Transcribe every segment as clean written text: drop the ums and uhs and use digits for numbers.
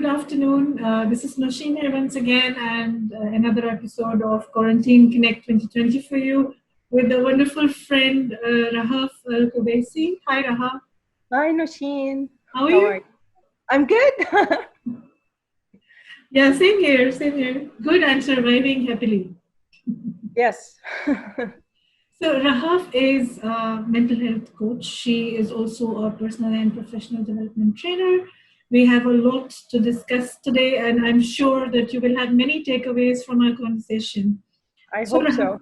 afternoon. This is Nousheen here once again, and another episode of Quarantine Connect 2020 for you with a wonderful friend, Rahaf Kubaisi. Hi, Rahaf. Hi, Nousheen. How are How you? are you? I'm good. Yeah, same here, same here. Good and surviving happily. Yes. So, Rahaf is a mental health coach. She is also a personal and professional development trainer. We have a lot to discuss today, and I'm sure that you will have many takeaways from our conversation. I So, hope Rahaf, so.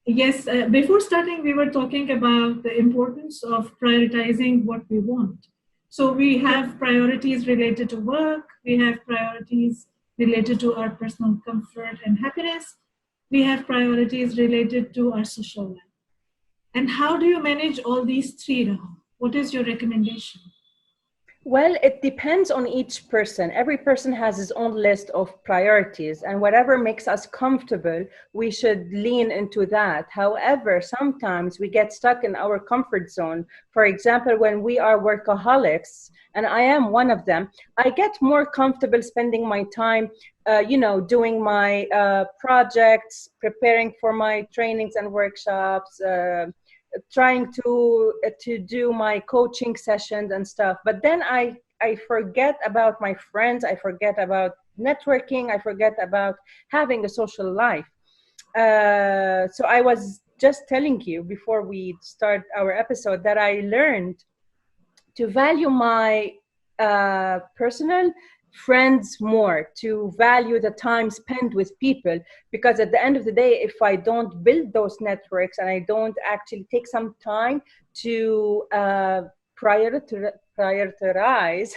yes, before starting, we were talking about the importance of prioritizing what we want. So, we have priorities related to work, we have priorities related to our personal comfort and happiness, we have priorities related to our social life. And how do you manage all these three now? What is your recommendation? Well, it depends on each person. Every person has his own list of priorities, and whatever makes us comfortable, we should lean into that. However, sometimes we get stuck in our comfort zone. For example, when we are workaholics, and I am one of them, I get more comfortable spending my time, doing my projects, preparing for my trainings and workshops, trying to do my coaching sessions and stuff, but then I forget about my friends, I forget about networking, I forget about having a social life. So I was just telling you before we start our episode that I learned to value my personal friends more, to value the time spent with people, because at the end of the day, if I don't build those networks and I don't actually take some time to prioritize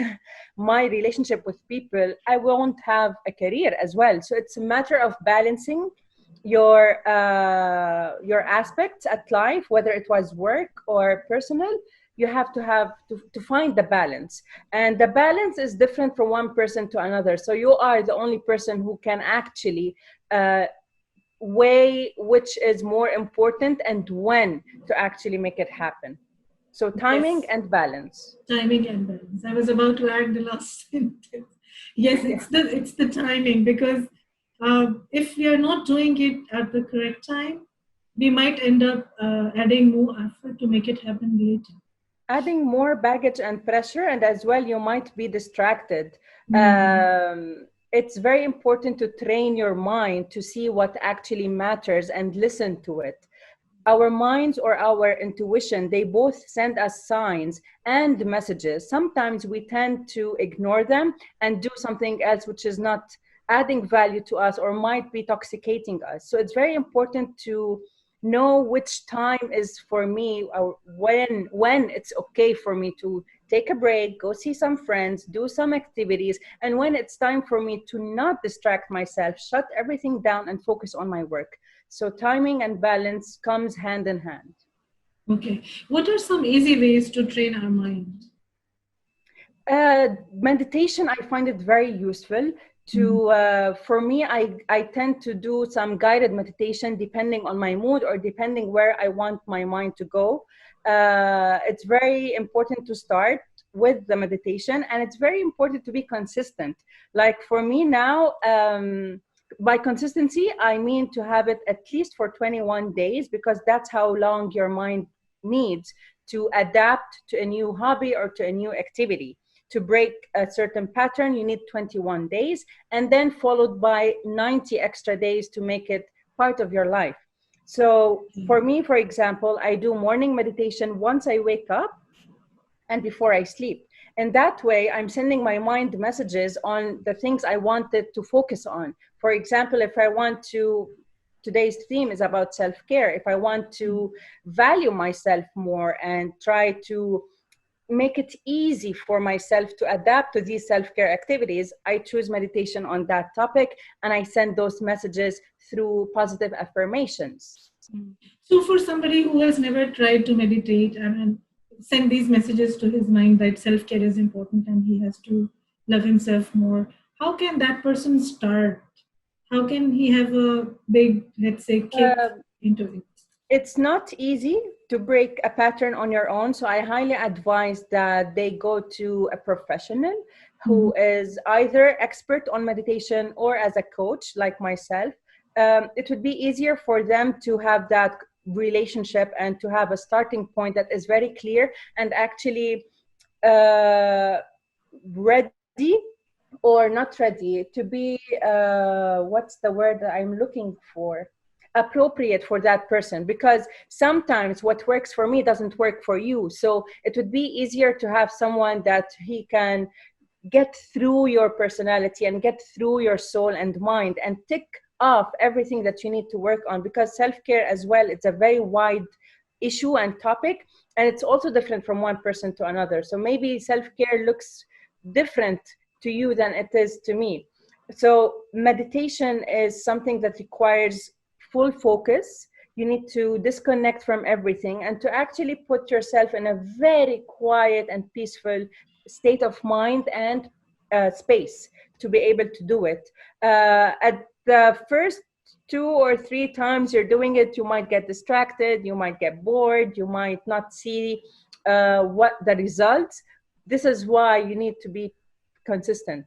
my relationship with people, I won't have a career as well. So it's a matter of balancing your aspects at life, whether it was work or personal. You have to find the balance, and the balance is different from one person to another. So you are the only person who can actually weigh which is more important and when to actually make it happen. So timing Yes, and balance. timing and balance. I was about to add the last sentence. Yes, Yeah. it's the timing, because if we are not doing it at the correct time, we might end up adding more effort to make it happen later. Adding more baggage and pressure, and as well you might be distracted. Hmm. It's very important to train your mind to see what actually matters and listen to it. Our minds or our intuition, they both send us signs and messages. Sometimes we tend to ignore them and do something else which is not adding value to us or might be toxicating us. So it's very important to know which time is for me, or when it's okay for me to take a break, go see some friends, do some activities, and when it's time for me to not distract myself, shut everything down and focus on my work. So timing and balance comes hand in hand. Okay. What are some easy ways to train our mind? Meditation, I find it very useful. Mhm. For me, I tend to do some guided meditation depending on my mood or depending where I want my mind to go. It's very important to start with the meditation, and it's very important to be consistent. Like for me now, by consistency, I mean to have it at least for 21 days, because that's how long your mind needs to adapt to a new hobby or to a new activity. To break a certain pattern, you need 21 days, and then followed by 90 extra days to make it part of your life. So for me, for example, I do morning meditation once I wake up and before I sleep. And that way, I'm sending my mind messages on the things I wanted to focus on. For example, if I want to, today's theme is about self-care. If I want to value myself more and try to make it easy for myself to adapt to these self-care activities, I choose meditation on that topic, and I send those messages through positive affirmations. So, for somebody who has never tried to meditate and send these messages to his mind that self care is important and he has to love himself more, how can that person start? How can he have a big, let's say, kick Uh, into it? it's not easy to break a pattern on your own, so I highly advise that they go to a professional who is either expert on meditation or as a coach like myself, it would be easier for them to have that relationship and to have a starting point that is very clear and actually ready, or not ready to be, what's the word that I'm looking for, appropriate for that person, because sometimes what works for me doesn't work for you. So it would be easier to have someone that he can get through your personality and get through your soul and mind and tick off everything that you need to work on, because self-care as well, it's a very wide issue and topic, and it's also different from one person to another. So maybe self-care looks different to you than it is to me. So meditation is something that requires full focus. You need to disconnect from everything and to actually put yourself in a very quiet and peaceful state of mind and space to be able to do it. At the first 2 or 3 times you're doing it, you might get distracted, you might get bored, you might not see what the results. This is why you need to be consistent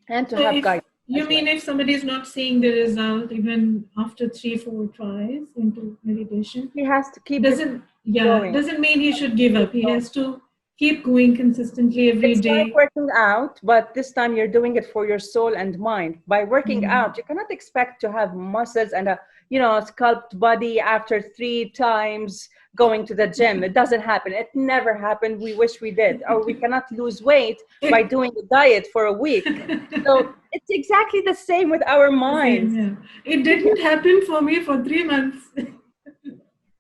and to So have if guidance. you mean if somebody is not seeing the result even after 3-4 tries into meditation, He has to keep doesn't going. doesn't mean he should give up. He has to keep going consistently every It's day. like working out, but this time you're doing it for your soul and mind. By working out, you cannot expect to have muscles and a sculpt body after 3 times going to the gym. It doesn't happen. It never happened. We wish we did. Or we cannot lose weight by doing a diet for a week. So it's exactly the same with our minds. It didn't happen for me for 3 months.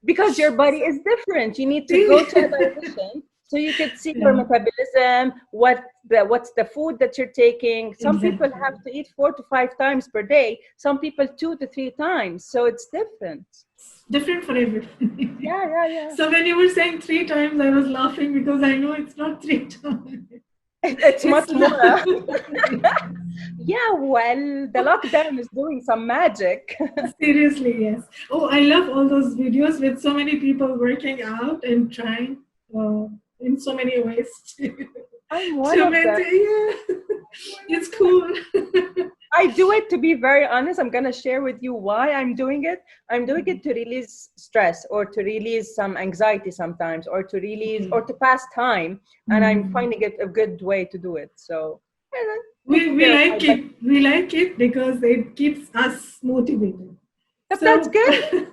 Because your body is different. You need to go to a dietitian so you could see your metabolism, what's the food that you're taking. Some people have to eat 4 to 5 times per day. Some people 2 to 3 times. So it's different. Different for everyone. Yeah. So when you were saying 3 times, I was laughing because I know it's not 3 times. It's much more. Yeah, well, the lockdown is doing some magic. Seriously, yes. Oh, I love all those videos with so many people working out and trying in so many ways. I'm one of them. It's cool. I do it, to be very honest. I'm going to share with you why I'm doing it. I'm doing it to release stress or to release some anxiety sometimes, or to release or to pass time. And I'm finding it a good way to do it. So we like it. We like it because it keeps us motivated. But that's good.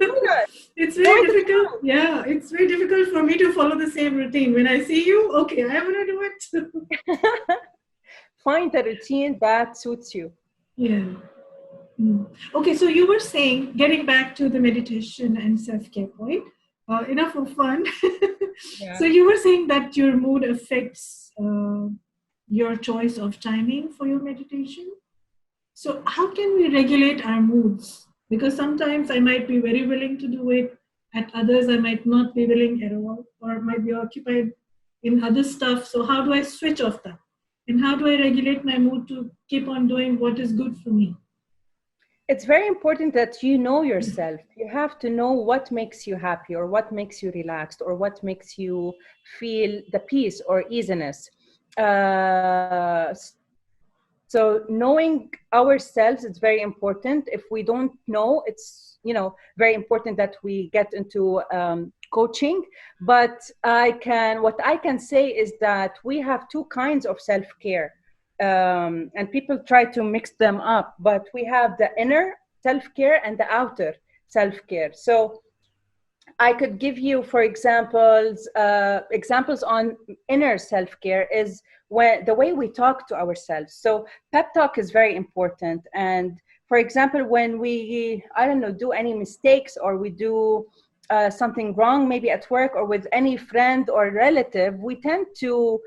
It's very difficult. Yeah, it's very difficult for me to follow the same routine. When I see you, okay, I want to do it. Find a routine that suits you. Yeah. Okay, so you were saying, getting back to the meditation and self-care point, enough of fun. So you were saying that your mood affects your choice of timing for your meditation. So how can we regulate our moods? Because sometimes I might be very willing to do it, at others I might not be willing at all, or might be occupied in other stuff. So how do I switch off that? And how do I regulate my mood to keep on doing what is good for me? It's very important that you know yourself. You have to know what makes you happy, or what makes you relaxed, or what makes you feel the peace or easiness. So knowing ourselves is very important. If we don't know, it's very important that we get into coaching. But what I can say is that we have 2 kinds of self-care. And people try to mix them up, but we have the inner self-care and the outer self-care. So I could give you, for examples on inner self-care is the way we talk to ourselves. So pep talk is very important. And for example, when we, do any mistakes, or we do something wrong, maybe at work or with any friend or relative, we tend to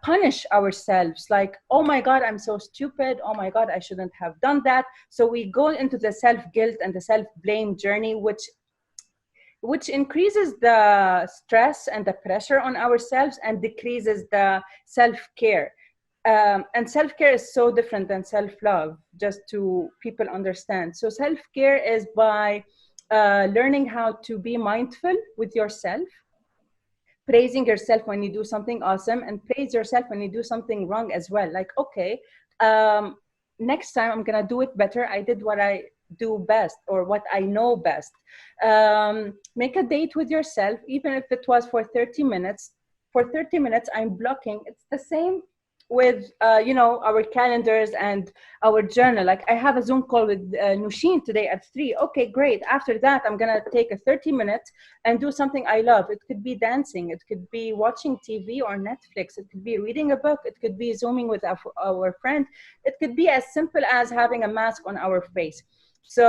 punish ourselves, like, oh my God, I'm so stupid. Oh my God, I shouldn't have done that. So we go into the self-guilt and the self-blame journey, which increases the stress and the pressure on ourselves and decreases the self-care. And self-care is so different than self-love, just to people understand. So self-care is by learning how to be mindful with yourself, praising yourself when you do something awesome, and praise yourself when you do something wrong as well. Like, okay, um, next time I'm gonna do it better. I did what I do best or what I know best. Make a date with yourself, even if it was for 30 minutes. For 30 minutes, I'm blocking. It's the same with our calendars and our journal. Like, I have a Zoom call with Nousheen today at 3. Okay, great. After that, I'm gonna take a 30 minutes and do something I love. It could be dancing, it could be watching TV or Netflix, it could be reading a book, it could be Zooming with our friend, it could be as simple as having a mask on our face. So,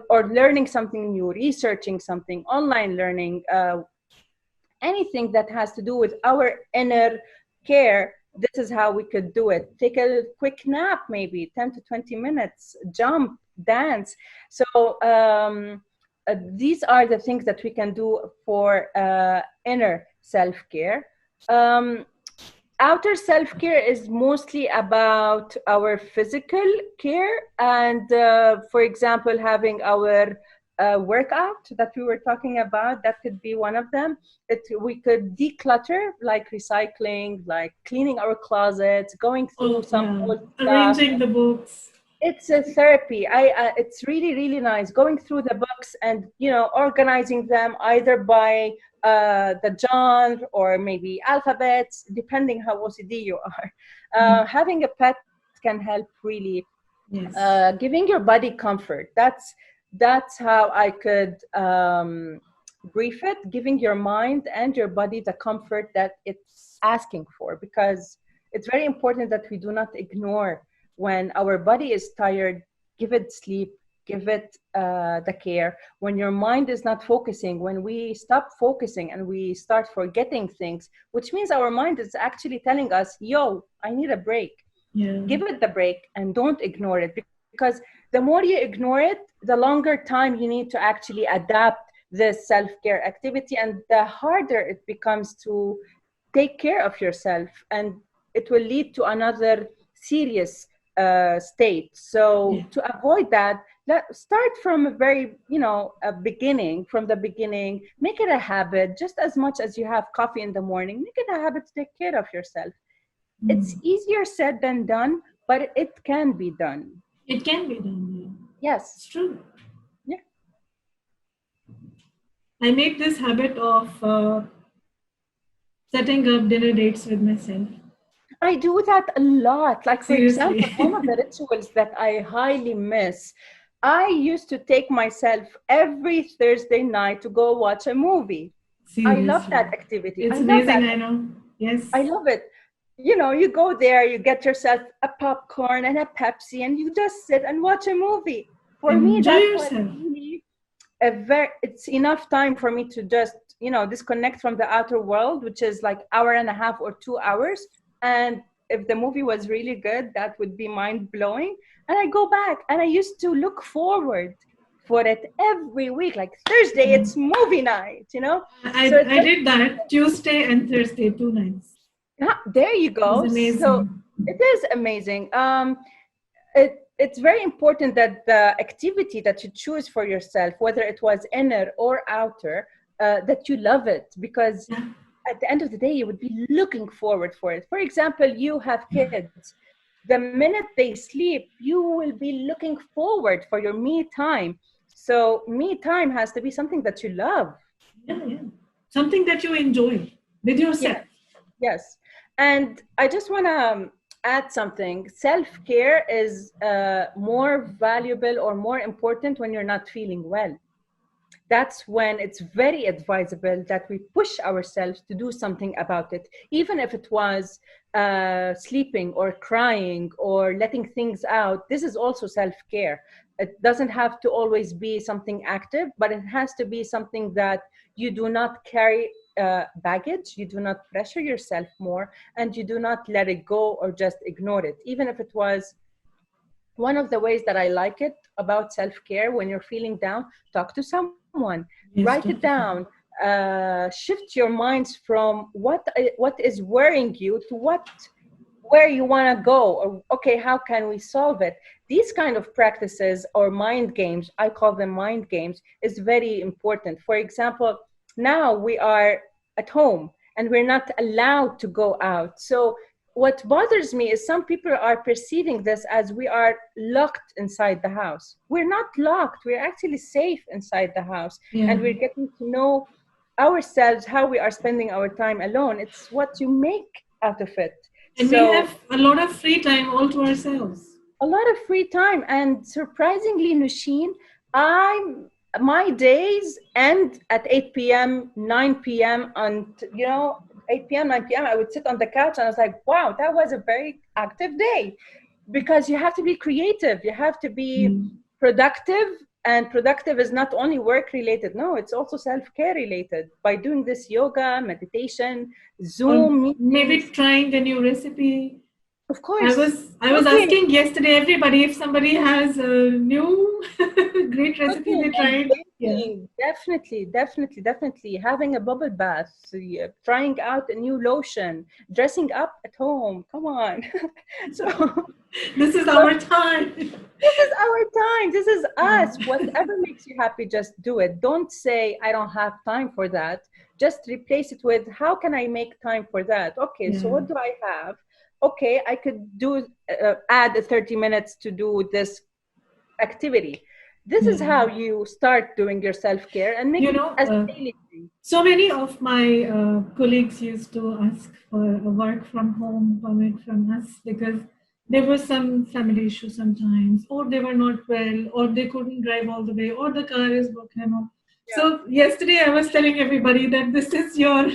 or learning something new, researching something, online learning, anything that has to do with our inner care. This is how we could do it. Take a quick nap, maybe 10 to 20 minutes, jump, dance. So these are the things that we can do for inner self-care. Outer self-care is mostly about our physical care, and for example, having our workout that we were talking about, that could be one of them. We could declutter, like recycling, like cleaning our closets, going through Oh, some yeah. old stuff. Arranging the books. It's a therapy. It's really, really nice going through the books and organizing them either by the genre or maybe alphabets, depending how OCD you are. Having a pet can help really. Yes. Giving your body comfort. That's how I could brief it. Giving your mind and your body the comfort that it's asking for, because it's very important that we do not ignore when our body is tired. Give it sleep, give it the care. When your mind is not focusing, when we stop focusing and we start forgetting things, which means our mind is actually telling us, yo, I need a break. Yeah. Give it the break and don't ignore it, because the more you ignore it, the longer time you need to actually adapt this self-care activity, and the harder it becomes to take care of yourself, and it will lead to another serious state. So Yeah. to avoid that, start from a very a beginning. From the beginning, make it a habit. Just as much as you have coffee in the morning, make it a habit to take care of yourself. It's easier said than done, but it can be done. It can be done. Yeah. Yes. It's true. Yeah. I make this habit of setting up dinner dates with myself. I do that a lot. Like, for Seriously. example, one of the rituals that I highly miss, I used to take myself every Thursday night to go watch a movie. I love Seriously. that activity. It's I love that. amazing, I know. Yes. I love it. You go there, you get yourself a popcorn and a Pepsi, and you just sit and watch a movie. For me, Enjoy that was yourself. really it's enough time for me to just disconnect from the outer world, which is like hour and a half or 2 hours. And if the movie was really good, that would be mind-blowing. And I go back, and I used to look forward for it every week, like Thursday it's movie night. So I did that Tuesday and Thursday, 2 nights. there you It was go. So amazing. it is amazing. It's very important that the activity that you choose for yourself, whether it was inner or outer, that you love it, because Yeah. at the end of the day, you would be looking forward for it. For example, you have kids. The minute they sleep, you will be looking forward for your me time. So me time has to be something that you love. Yeah, yeah. Something that you enjoy with yourself. Yes, yes. And I just want to add something. Self-care is more valuable or more important when you're not feeling well. That's when it's very advisable that we push ourselves to do something about it, even if it was sleeping or crying or letting things out. This is also self-care. It doesn't have to always be something active, but it has to be something that you do not carry baggage, you do not pressure yourself more, and you do not let it go or just ignore it. Even if it was one of the ways that I like it about self-care: when you're feeling down, talk to someone, write Yes, it down, definitely. shift your minds from what is worrying you to where you want to go, or okay, how can we solve it. These kind of practices, or mind games, I call them mind games, is very important. For example, now we are at home and we're not allowed to go out. So what bothers me is some people are perceiving this as we are locked inside the house. We're not locked. We're actually safe inside the house. Yeah. And we're getting to know ourselves, how we are spending our time alone. It's what you make out of it. And we have a lot of free time all to ourselves. A lot of free time. And surprisingly, Nousheen, my days end at 8 p.m., 9 p.m. and 8 p.m., 9 p.m. I would sit on the couch and I was like, wow, that was a very active day. Because you have to be creative, you have to be productive, and productive is not only work related. No, it's also self-care related. By doing this yoga, meditation, Zoom meetings. Maybe trying a new recipe. Of course. I was asking yesterday everybody if somebody has a new great recipe they tried. Yeah. Definitely. Having a bubble bath, trying out a new lotion, dressing up at home. Come on. So this is our time. This is our time. This is us. Whatever makes you happy, just do it. Don't say, I don't have time for that. Just replace it with, how can I make time for that? Okay, so what do I have? Okay, I could add 30 minutes to do this activity. This is how you start doing your self-care and make it as a daily thing. So many of my colleagues used to ask for a work from home permit from us because there was some family issue sometimes, or they were not well, or they couldn't drive all the way, or the car is broken. So yesterday I was telling everybody that this is your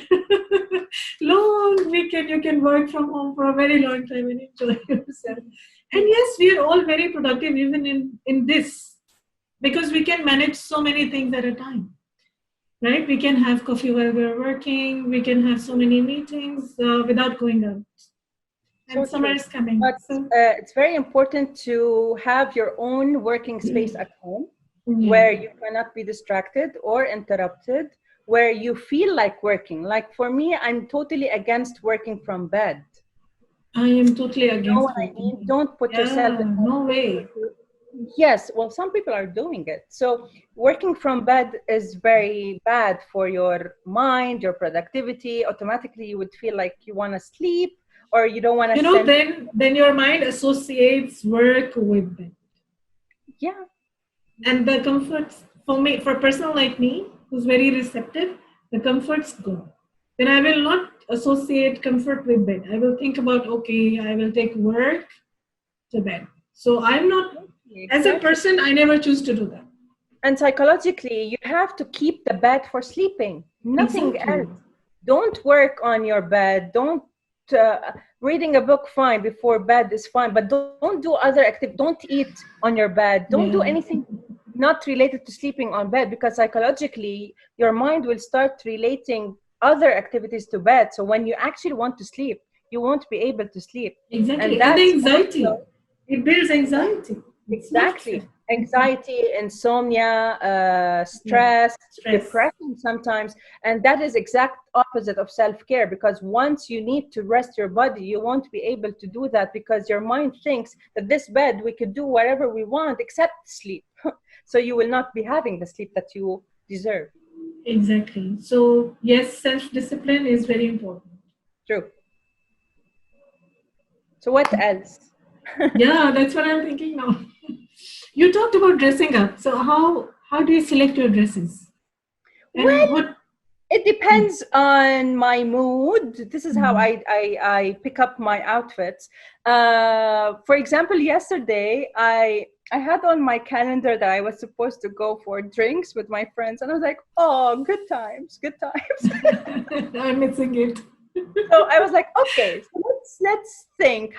long weekend. You can work from home for a very long time and enjoy yourself. And yes, we are all very productive even in this, because we can manage so many things at a time, right? We can have coffee while we're working. We can have so many meetings without going out. And summer is coming. But it's very important to have your own working space at home. Where you cannot be distracted or interrupted, where you feel like working. Like for me, I'm totally against working from bed. I am totally against. You know what I mean? Don't put yourself in. No way. Yes, well, some people are doing it. So working from bed is very bad for your mind, your productivity. Automatically, you would feel like you want to sleep, or you don't want to. Then your mind associates work with bed. Yeah. And the comforts, for a person like me, who's very receptive, the comforts go. Then I will not associate comfort with bed. I will think about, okay, I will take work to bed. So I'm not, as a person, I never choose to do that. And psychologically, you have to keep the bed for sleeping. Nothing else. Don't work on your bed. Don't reading a book, fine, before bed is fine, but don't do other activities. Don't eat on your bed. Don't do anything not related to sleeping on bed, because psychologically your mind will start relating other activities to bed. So when you actually want to sleep, you won't be able to sleep. Exactly. And the anxiety. It builds anxiety. Exactly. Anxiety, insomnia, stress, depression sometimes. And that is exact opposite of self-care, because once you need to rest your body, you won't be able to do that, because your mind thinks that this bed, we could do whatever we want except sleep. So you will not be having the sleep that you deserve. Exactly. So yes, self-discipline is very important. True. So what else? Yeah, that's what I'm thinking now. You talked about dressing up. So how do you select your dresses? And well, it depends on my mood. This is how I pick up my outfits. For example, yesterday I had on my calendar that I was supposed to go for drinks with my friends, and I was like, oh, good times. I'm missing it. So I was like, okay, so let's think,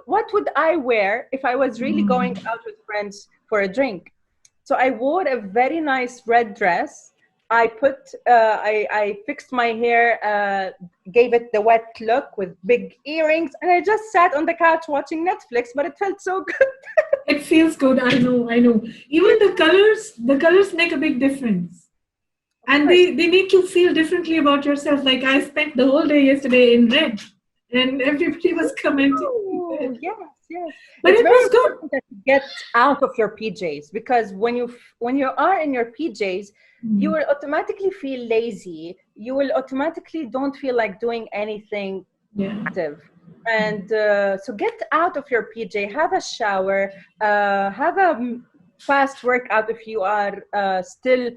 what would I wear if I was really going out with friends for a drink? So I wore a very nice red dress. I fixed my hair, gave it the wet look with big earrings, and I just sat on the couch watching Netflix, but it felt so good. It feels good. I know. Even the colors make a big difference. And they make you feel differently about yourself. Like I spent the whole day yesterday in red, and everybody was commenting. Yes. But it was good. That you get out of your PJs, because when you are in your PJs, you will automatically feel lazy. you will automatically don't feel like doing anything Yeah. active. And so get out of your PJ, have a shower, have a fast workout if you are still,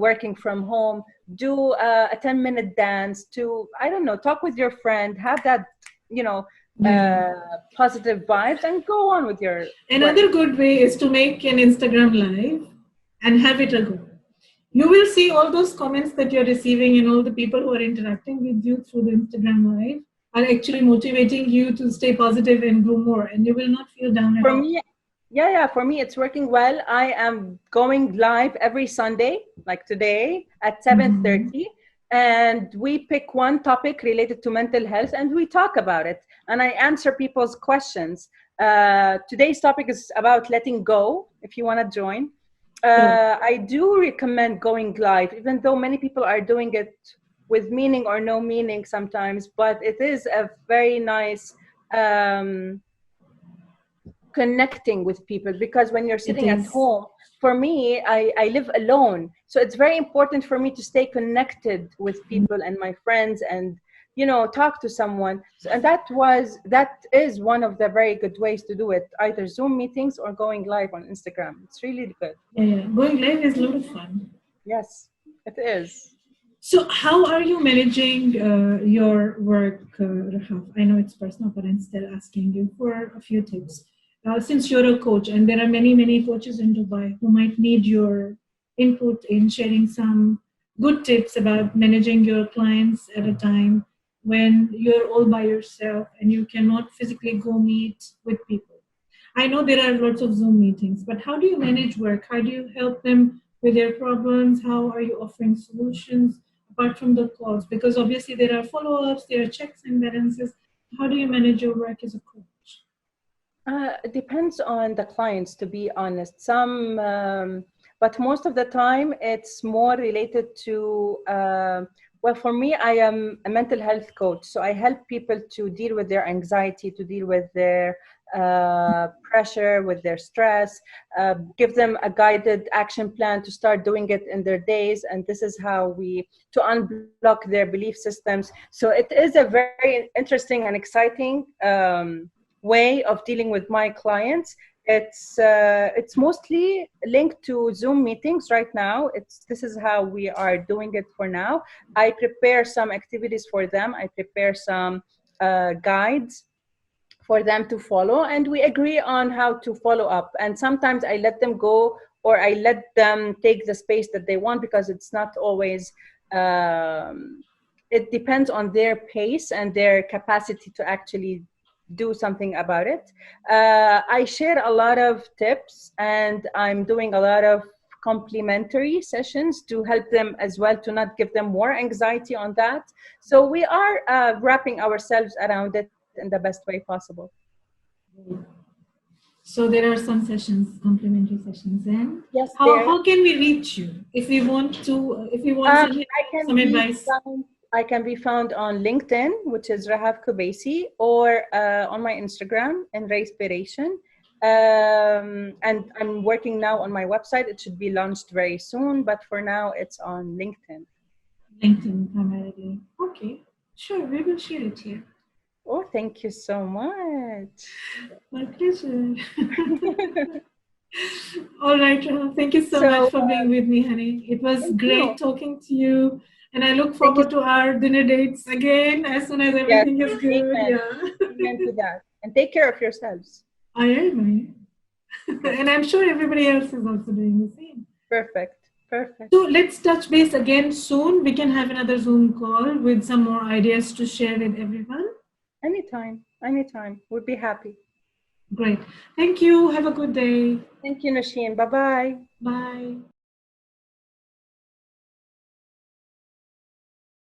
working from home. Do a 10-minute dance, to, I don't know, talk with your friend, have that, Yeah. positive vibes, and go on with your work. Another good way is to make an Instagram live and have it a go. You will see all those comments that you're receiving and all the people who are interacting with you through the Instagram live are actually motivating you to stay positive and do more, and you will not feel down at For all. me, yeah, for me, it's working well. I am going live every Sunday, like today at Mhm. 7:30, and we pick one topic related to mental health, and we talk about it, and I answer people's questions. Today's topic is about letting go. If you want to join, Sure. I do recommend going live, even though many people are doing it with meaning or no meaning sometimes, but it is a very nice. Connecting with people, because when you're It sitting at is. home, for me, I live alone, so it's very important for me to stay connected with people and my friends, and talk to someone. So, and that is one of the very good ways to do it, either Zoom meetings or going live on Instagram. It's really good. Yeah, yeah. Going live is a lot of fun. Yes, it is. So, how are you managing your work, Rahaf? I know it's personal, but I'm still asking you for a few tips. Since you're a coach, and there are many, many coaches in Dubai who might need your input in sharing some good tips about managing your clients at a time when you're all by yourself and you cannot physically go meet with people. I know there are lots of Zoom meetings, but how do you manage work? How do you help them with their problems? How are you offering solutions apart from the calls? Because obviously there are follow ups, there are checks and balances. How do you manage your work as a coach? It depends on the clients, to be honest. But most of the time, it's more related to, well, for me, I am a mental health coach. So I help people to deal with their anxiety, to deal with their pressure, with their stress, give them a guided action plan to start doing it in their days. And this is how to unblock their belief systems. So it is a very interesting and exciting way of dealing with my clients. It's mostly linked to Zoom meetings right now. This is how we are doing it for now. I prepare some activities for them. I prepare some guides for them to follow, and we agree on how to follow up. And sometimes I let them go, or I let them take the space that they want, because it's not always it depends on their pace and their capacity to actually do something about it. I share a lot of tips, and I'm doing a lot of complementary sessions to help them as well, to not give them more anxiety on that. So we are wrapping ourselves around it in the best way possible. So there are some sessions, complimentary sessions, and Yes, there. how can we reach you if we want to if we want I can some be advice? found. I can be found on LinkedIn, which is Rahaf Kubaisi, or on my Instagram, Inspiration. And I'm working now on my website. It should be launched very soon, but for now, it's on LinkedIn. LinkedIn primarily. Okay, sure, we will share it here. Oh, thank you so much. My pleasure. All right, Rahul. Thank you so much So, for being with me, honey. It was thank you. great talking to you. And I look Thank you. forward to our dinner dates again as soon as Yes, everything is good. amen. Yeah. Amen to that. And take care of yourselves. I am. Good. And I'm sure everybody else is also doing the same. Perfect. Perfect. So let's touch base again soon. We can have another Zoom call with some more ideas to share with everyone. Anytime. Anytime. We'd be happy. Great. Thank you. Have a good day. Thank you, Nousheen. Bye-bye. Bye.